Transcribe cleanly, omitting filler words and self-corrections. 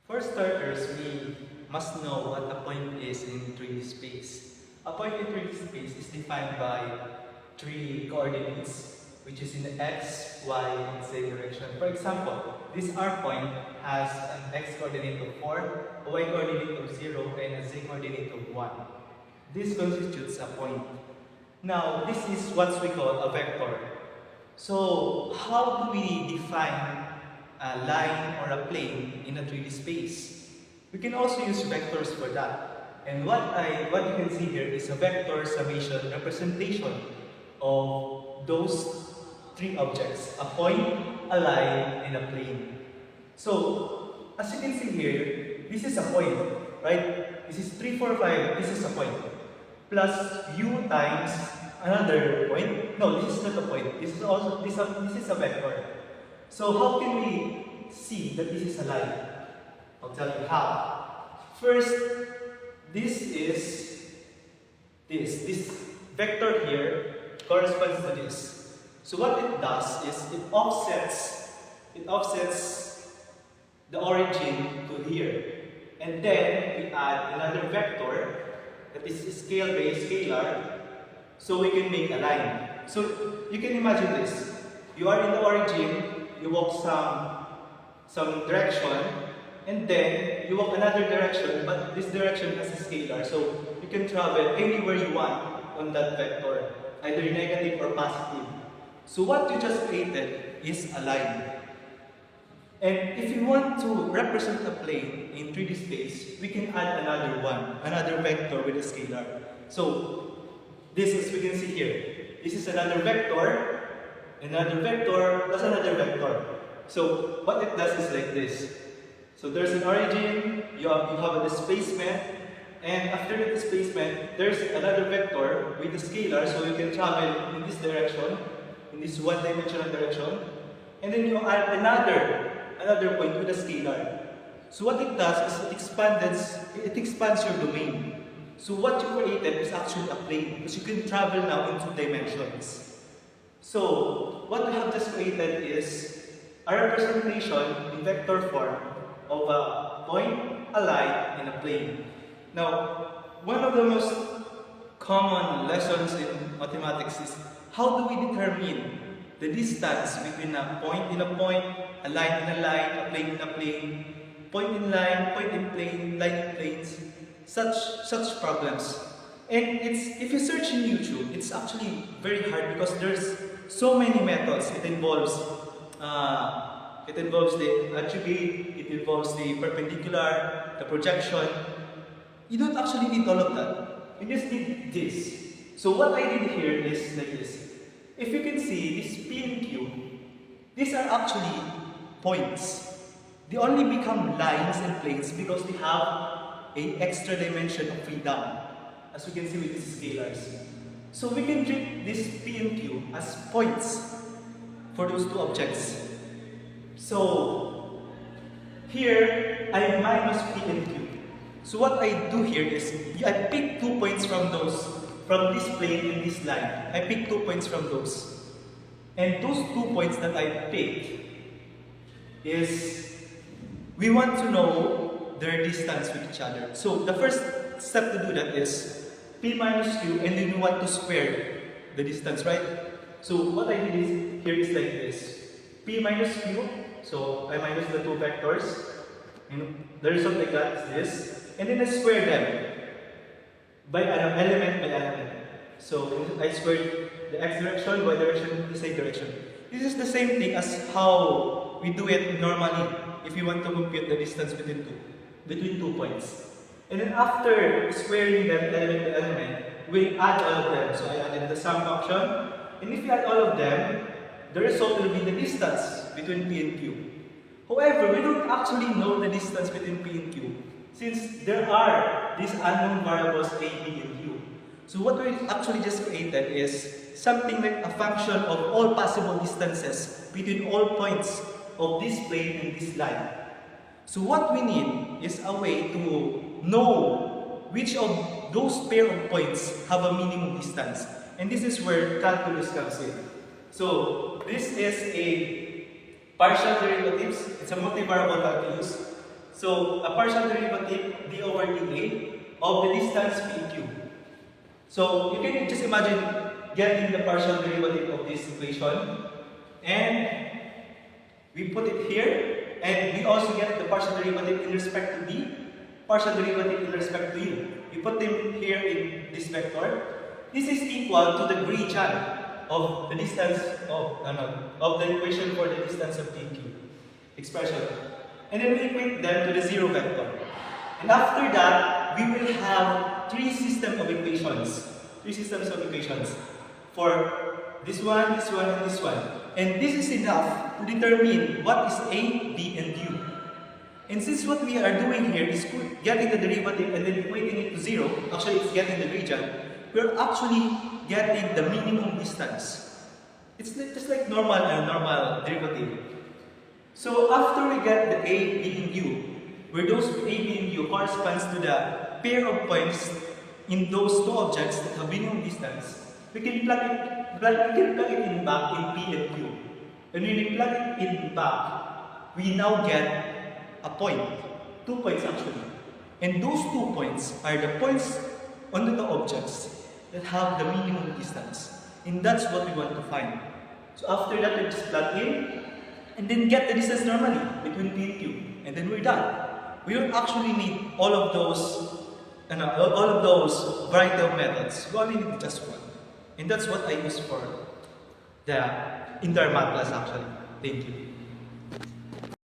For starters, we must know what a point is in 3D space. A point in 3D space is defined by three coordinates, which is in the x, y, and z direction. For example, this R point has an x coordinate of 4, a y coordinate of 0, and a z coordinate of 1. This constitutes a point. Now, this is what we call a vector. So, how do we define a line or a plane in a 3D space? We can also use vectors for that. And what you can see here is a vector summation representation of those three objects: a point, a line, and a plane. So, as you can see here, this is a point, right? This is 3, 4, 5, this is a point. Plus u times another point. No, this is not a point. This is a vector. So how can we see that this is a line? I'll tell you how. First, this vector here corresponds to this. So what it does is it offsets the origin to here. And then we add another vector that is scale-based scalar, so we can make a line. So you can imagine this. You are in the origin, you walk some direction, and then you walk another direction, but this direction has a scalar, so you can travel anywhere you want on that vector, either negative or positive. So what you just created is a line. And if you want to represent a plane in 3D space, we can add another vector with a scalar. So this is, we can see here, this is another vector, plus another vector. So what it does is like this. So there's an origin, you have a displacement, and after the displacement, there's another vector with a scalar, so you can travel in this direction, in this one-dimensional direction, and then you add another point with a scalar. So what it does is it expands your domain. So what you created is actually a plane, because you can travel now in 2 dimensions. So what we have just created is a representation in vector form of a point, a line, and a plane. Now, one of the most common lessons in mathematics is how do we determine the distance between a point in a point, a line in a line, a plane in a plane, point in line, point in plane, line in planes, such problems. And if you search in YouTube, it's actually very hard because there's so many methods. It involves the algebraic, it involves the perpendicular, the projection. You don't actually need all of that. You just need this. So what I did here is like this. If you can see, this P and Q, these are actually points. They only become lines and planes because they have an extra dimension of freedom, as we can see with these scalars. So we can treat this P and Q as points for those two objects. So here, I minus P and Q. So what I do here is, I pick 2 points from this plane and this line. I pick 2 points from those. And those 2 points that I picked is, we want to know their distance with each other. So the first step to do that is P minus Q, and then we want to square the distance, right? So what I did is, here is like this. P minus Q, so I minus the 2 vectors. And the result I got is this. And then I square them by element by element. So I squared the x direction, y direction, the z direction. This is the same thing as how we do it normally if you want to compute the distance between two points. And then after squaring them element by element, we'll add all of them. So I added the sum function. And if you add all of them, the result will be the distance between P and Q. However, we don't actually know the distance between P and Q, since there are these unknown variables A, B, and Q. So what we actually just created is something like a function of all possible distances between all points of this plane and this line. So what we need is a way to know which of those pair of points have a minimum distance. And this is where calculus comes in. So this is a partial derivatives. It's a multivariable calculus. So a partial derivative d over dA of the distance PQ. So you can just imagine getting the partial derivative of this equation, and we put it here, and we also get the partial derivative in respect to d, partial derivative in respect to u. We put them here in this vector. This is equal to the gradient of the distance of the equation for the distance of PQ expression. And then we equate them to the zero vector. And after that, we will have three systems of equations. For this one, and this one. And this is enough to determine what is A, B, and U. And since what we are doing here is getting the derivative and then equating it to zero, actually it's getting the gradient, we're actually getting the minimum distance. It's just like normal derivative. So after we get the A, B, and U, where those A, B, and U corresponds to the pair of points in those two objects that have minimum distance, we can plug it in back in P and Q. And when we plug it in back, we now get a point. 2 points actually. And those 2 points are the points on the objects that have the minimum distance. And that's what we want to find. So after that, we just plug in and then get the distance normally between P and Q. And then we're done. We don't actually need all of those variety of methods. We only need just one. And that's what I use for the entire math class actually. Thank you.